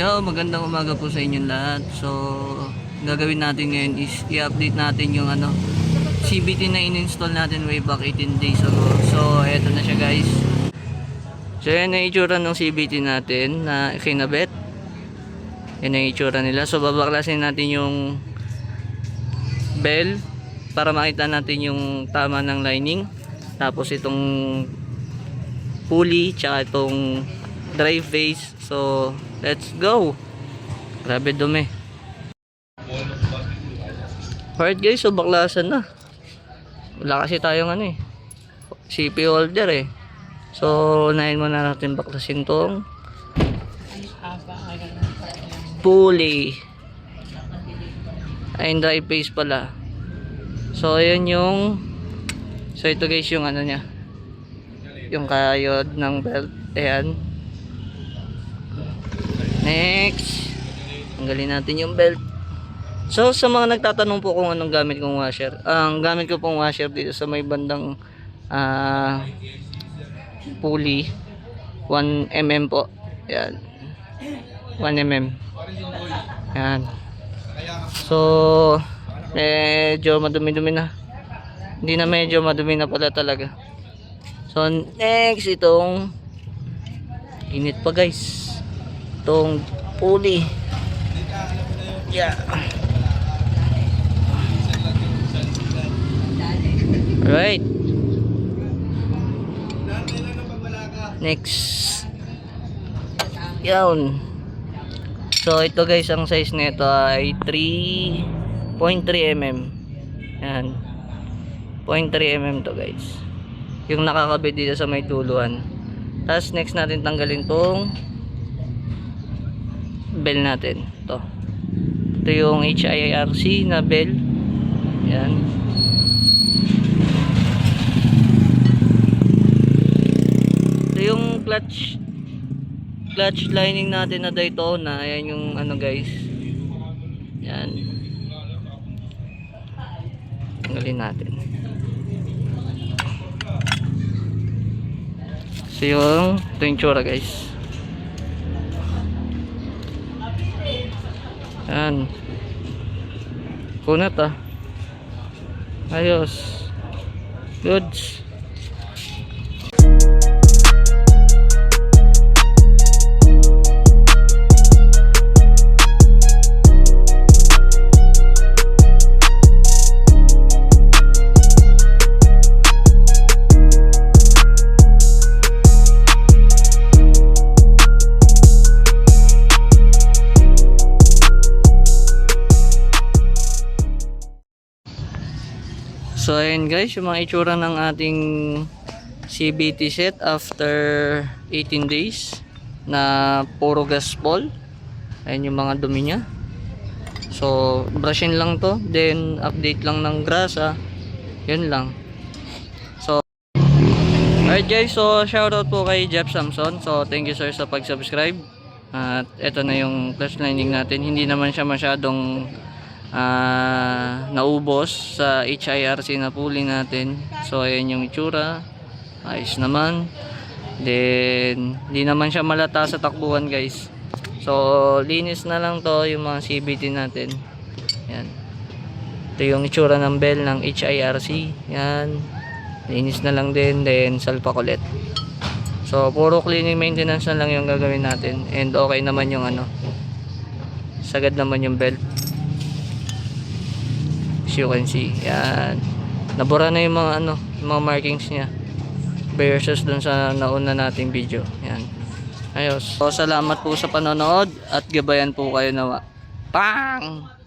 Yo, magandang umaga po sa inyong lahat. So, gagawin natin ngayon is i-update natin yung CVT na in-install natin way back 18 days ago. So, eto na siya guys. So, yan ang itsura ng CVT natin na kinabit. Yan ang itsura nila. So, babaklasin natin yung bell para makita natin yung tama ng lining. Tapos itong pulley, tsaka itong drive phase. So, let's go. Grabe dumi. Alright guys, so baklasan na. Wala kasi tayong CP holder So, unahin muna natin baklasin tong pulley. Ay, drive phase pala. So, ayan yung ito guys yung niya. Yung kayod ng belt. Ayan. Next, tanggalin natin yung belt. So sa mga nagtatanong po kung anong gamit kong washer, ang gamit ko pong washer dito sa may bandang pulley 1mm po. Yan, 1mm. Yan. So medyo madumi-dumi na. Hindi na medyo madumi na pala talaga. So next, itong init pa guys, itong pulley. Yeah. Alright. Next. Yan. So ito guys, ang size nito ay 3.3 mm. Yan. 0.3 mm to guys. Yung nakakabit dito sa may tuluan. Tapos next natin tanggalin tong bell natin. Ito yung HIRC na bell. Yan. Ito yung clutch lining natin na Daytona. Ayan yung guys. Yan. Tanggalin natin. So ito yung tsura guys. Yan. Kunat ayos. Goods. So ayan guys, yung mga itsura ng ating CVT set after 18 days na puro gaspol. Ayan yung mga dumi nya. So brushin lang to, then update lang ng grasa. Yun lang. So alright guys, so shoutout po kay Jeff Samson. So thank you sir sa pag-subscribe. At eto na yung clutch lining natin. Hindi naman siya masyadong naubos sa HIRC na pulley natin. So ayan yung itsura, ayos naman. Then hindi naman siya malata sa takbuhan guys. So linis na lang to yung mga CVT natin. Yan. Ito yung itsura ng bell ng HIRC. Yan, linis na lang din. Then salpak ulit. So puro cleaning maintenance na lang yung gagawin natin. And okay naman yung sagad naman yung belt. As you can see, yan, nabura na yung mga yung mga markings niya versus dun sa nauna nating video. Yan, ayos. So salamat po sa panonood at gabayan po kayo nawa. Pang!